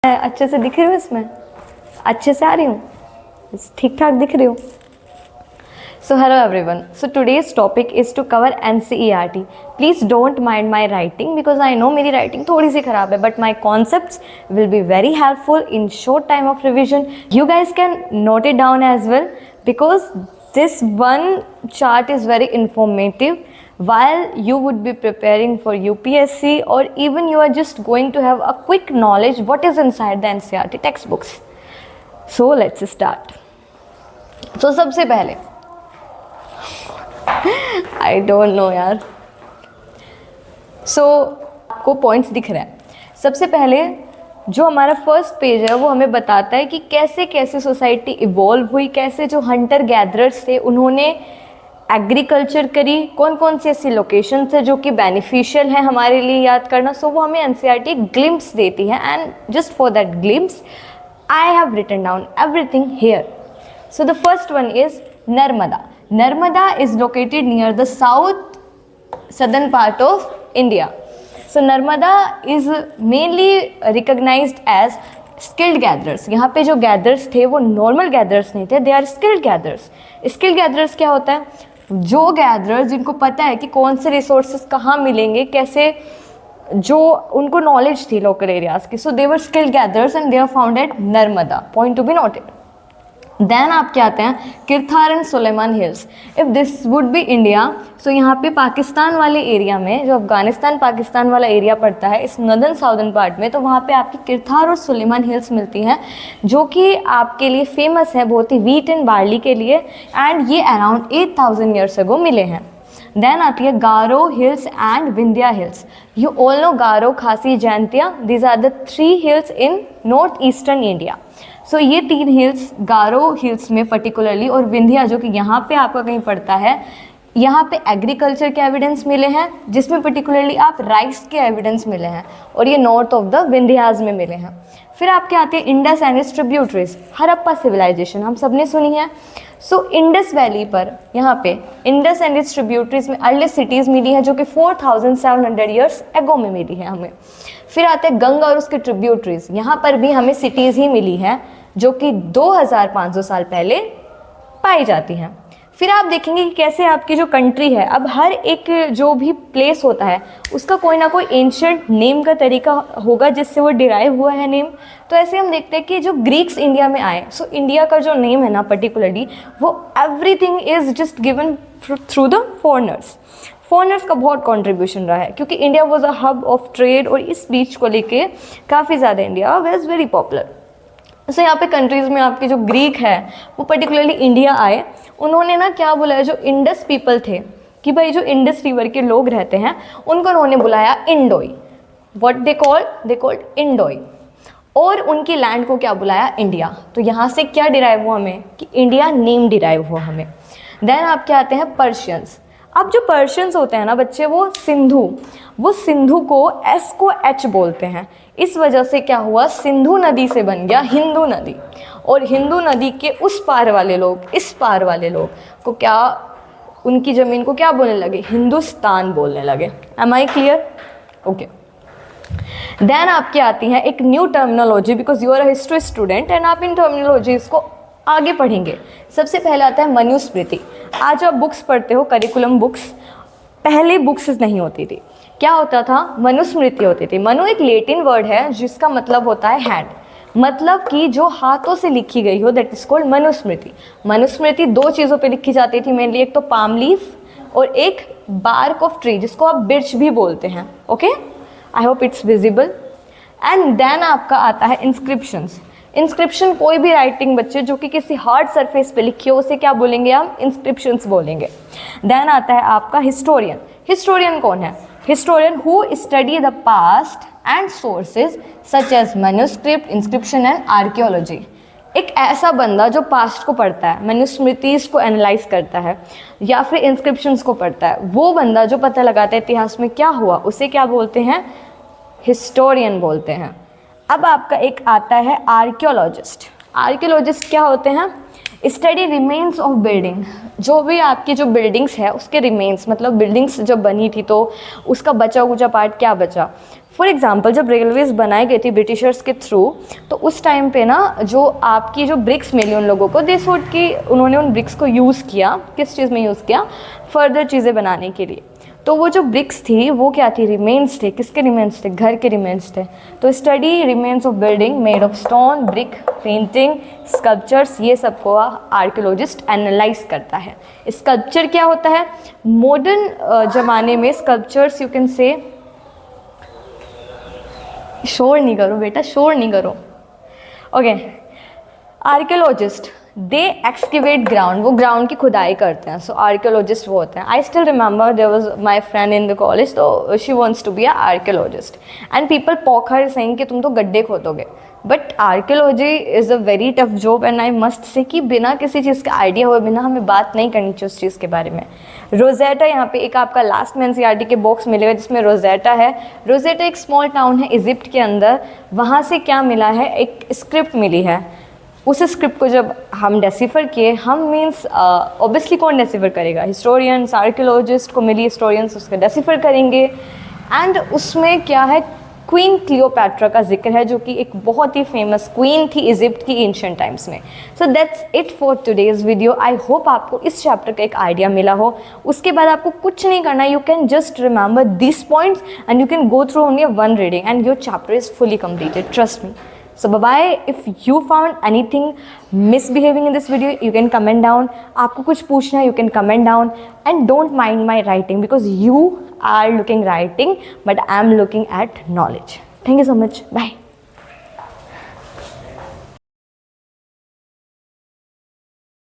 अच्छे से दिख रही हूँ इसमें? अच्छे से आ रही हूँ? ठीक ठाक दिख रही हूँ? So hello everyone. So today's topic is to cover NCERT. Please don't mind my writing because I know मेरी writing थोड़ी सी ख़राब है, but my concepts will be very helpful in short time of revision. You guys can note it down as well because this one chart is very informative. While you would be preparing for UPSC or even you are just going to have a quick knowledge what is inside the NCERT textbooks. So let's start. So सबसे पहले I don't know यार। आपको points दिख रहा है। सबसे पहले जो हमारा फर्स्ट पेज है वो हमें बताता है कि कैसे कैसे सोसाइटी इवॉल्व हुई, कैसे जो हंटर गैदरर्स थे उन्होंने एग्रीकल्चर करी, कौन कौन सी ऐसी लोकेशन है जो कि बेनिफिशियल है हमारे लिए याद करना। वो हमें एनसीईआरटी ग्लिम्स देती है and just for that glimpse I have written down everything here. So the first one is Narmada. Narmada is located near the southern part of India. So Narmada is mainly recognized as skilled gatherers. यहाँ पे जो gatherers थे वो normal gatherers नहीं थे, they are skilled gatherers. Skilled gatherers क्या होता है? जो gatherers जिनको पता है कि कौन से resources कहाँ मिलेंगे, कैसे, जो उनको knowledge थी local areas की. So they were skilled gatherers and they are found at Narmada. Point to be noted. Then आपके आते हैं Kirthar and Sulaiman hills. If this would be India, so यहाँ पे पाकिस्तान वाले एरिया में, जो अफगानिस्तान पाकिस्तान वाला एरिया पड़ता है इस नदर्न साउदर्न पार्ट में, तो वहाँ पे आपकी किरथार और सुलेमान हिल्स मिलती हैं जो कि आपके लिए फेमस है बहुत ही वीट एंड बार्ली के लिए, एंड ये अराउंड 8000 ईयर्स अगो मिले हैं. देन आती है Garo hills and Vindhya hills. You all know Garo, Khasi, Jaintia, these are the 3 hills in north eastern India. So ये 3 हिल्स गारो हिल्स में पर्टिकुलरली और विंध्या जो कि यहाँ पे आपका कहीं पड़ता है, यहाँ पे एग्रीकल्चर के एविडेंस मिले हैं जिसमें पर्टिकुलरली आप राइस के एविडेंस मिले हैं, और ये नॉर्थ ऑफ द विंध्याज में मिले हैं. फिर आपके आते हैं Indus and its tributaries. Harappa civilisation हम सब ने सुनी है. सो इंडस वैली पर यहाँ पे इंडस एंड इट्स ट्रिब्यूटरीज में अर्लीस्ट सिटीज़ मिली हैं जो कि 4700 ईयर्स एगो में मिली है हमें. फिर आते हैं गंगा और उसके ट्रिब्यूटरीज. यहाँ पर भी हमें सिटीज़ ही मिली हैं जो कि 2500 साल पहले पाई जाती हैं. फिर आप देखेंगे कि कैसे आपकी जो कंट्री है, अब हर एक जो भी प्लेस होता है उसका कोई ना कोई एंशंट नेम का तरीका होगा जिससे वो डिराइव हुआ है नेम. तो ऐसे हम देखते हैं कि जो ग्रीक्स इंडिया में आए, सो इंडिया का जो नेम है ना पर्टिकुलरली, वो everything is just given through the foreigners. Foreigners का बहुत कंट्रीब्यूशन रहा है क्योंकि India was a hub of trade, और इस बीच को लेके काफ़ी ज़्यादा इंडिया वाज वेरी पॉपुलर. तो यहाँ पे कंट्रीज़ में आपके जो ग्रीक है वो पर्टिकुलरली इंडिया आए. उन्होंने ना क्या बुलाया, जो इंडस पीपल थे, कि भाई जो इंडस रिवर के लोग रहते हैं उनको उन्होंने बुलाया इंडोई. What they called इंडोई. और उनकी लैंड को क्या बुलाया, इंडिया. तो यहाँ से क्या डिराइव हुआ हमें, कि इंडिया नेम डिराइव हुआ हमें. देन आपके आते हैं पर्शियंस. अब जो पर्शियंस होते हैं ना बच्चे, वो सिंधु को एस को एच बोलते हैं. इस वजह से क्या हुआ, सिंधु नदी से बन गया हिंदू नदी, और हिंदू नदी के उस पार वाले लोग, इस पार वाले लोग को क्या, उनकी ज़मीन को क्या बोलने लगे, हिंदुस्तान बोलने लगे. Am I clear? Okay. Then आपकी आती है एक new terminology, because you are a history student and आप इन टर्मिनोलॉजीज़ को आगे पढ़ेंगे. सबसे पहले आता है मनुस्मृति. आज आप बुक्स पढ़ते हो, करिकुलम बुक्स, पहले बुक्स नहीं होती थी. क्या होता था, मनुस्मृति होती थी. मनु एक लेटिन वर्ड है जिसका मतलब होता है हैंड, मतलब कि जो हाथों से लिखी गई हो, that is called Manusmriti. Manusmriti 2 चीज़ों पे लिखी जाती थी मेनली, एक तो पाम लीफ और एक बार्क ऑफ ट्री जिसको आप बिर्च भी बोलते हैं. Okay, I hope it's visible. And then आपका आता है इंस्क्रिप्शंस. इंस्क्रिप्शन कोई भी राइटिंग बच्चे जो कि किसी हार्ड सरफेस पे लिखी हो उसे क्या बोलेंगे हम, इंस्क्रिप्शंस बोलेंगे. देन आता है आपका हिस्टोरियन. हिस्टोरियन कौन है, historian who study the past and sources such as manuscript, inscription and archaeology. एक ऐसा बंदा जो पास्ट को पढ़ता है, मनुस्मृतिज को एनालाइज करता है या फिर इंस्क्रिप्शंस को पढ़ता है, वो बंदा जो पता लगाता है इतिहास में क्या हुआ, उसे क्या बोलते हैं, हिस्टोरियन बोलते हैं. अब आपका एक आता है आर्कियोलॉजिस्ट. आर्कियोलॉजिस्ट क्या होते हैं, स्टडी रिमेन्स ऑफ बिल्डिंग, जो भी आपकी जो बिल्डिंग्स है उसके रिमेन्स, मतलब बिल्डिंग्स जब बनी थी तो उसका बचा कुचा पार्ट क्या बचा। फॉर एग्जांपल जब रेलवेज बनाई गई थी ब्रिटिशर्स के थ्रू, तो उस टाइम पे ना जो आपकी जो ब्रिक्स मिली उन लोगों को, दे सोट कि उन्होंने उन ब्रिक्स को यूज़ किया, किस चीज़ में यूज़ किया, फर्दर चीज़ें बनाने के लिए। तो वो जो ब्रिक्स थी वो क्या थी, रिमेन्स थे। किसके रिमेन्स थे, घर के रिमेन्स थे। तो study remains of building made of stone, brick, painting, sculptures, ये सबको आर्कियोलॉजिस्ट एनालाइज करता है। स्कल्पचर क्या होता है, मॉडर्न ज़माने में स्कल्पचर्स यू कैन से, शोर नहीं करो बेटा, शोर नहीं करो, okay. Archaeologist they excavate ground, वो ग्राउंड की खुदाई करते हैं। सो आर्कियोलॉजिस्ट वो होते हैं। I still remember there was my friend in the college, तो she wants to be a archaeologist and people poke her saying कि तुम तो गड्ढे खोदोगे। But archaeology is a very tough job and I must say कि बिना किसी चीज़ का आइडिया हुए बिना हमें बात नहीं करनी चाहिए उस चीज़ के बारे में। रोजेटा, यहाँ पे एक आपका लास्ट में एनसीईआरटी के बॉक्स मिलेगा जिसमें रोजेटा है। रोजेटा एक स्मॉल टाउन है इजिप्ट के अंदर। वहाँ से क्या मिला है, एक स्क्रिप्ट मिली है। उस स्क्रिप्ट को जब हम डेसिफर किए, हम मीन्स ऑब्वियसली कौन डेसिफर करेगा, हिस्टोरियंस, आर्कियोलॉजिस्ट को मिली, हिस्टोरियंस उसका डेसिफर करेंगे। एंड उसमें क्या है, क्वीन क्लियोपैट्रा का जिक्र है, जो कि एक बहुत ही फेमस क्वीन थी इजिप्ट की एंशिएंट टाइम्स में। So that's it for today's video. I hope आपको इस चैप्टर का एक आइडिया मिला हो। उसके बाद आपको कुछ नहीं करना, you can just remember this points and you can go through only one reading and your chapter is fully completed, trust me. So bye-bye. If you found anything misbehaving in this video, you can comment down. आपको कुछ पूछना है, you can comment down. And don't mind my writing because you are looking writing, but I am looking at knowledge. Thank you so much. Bye.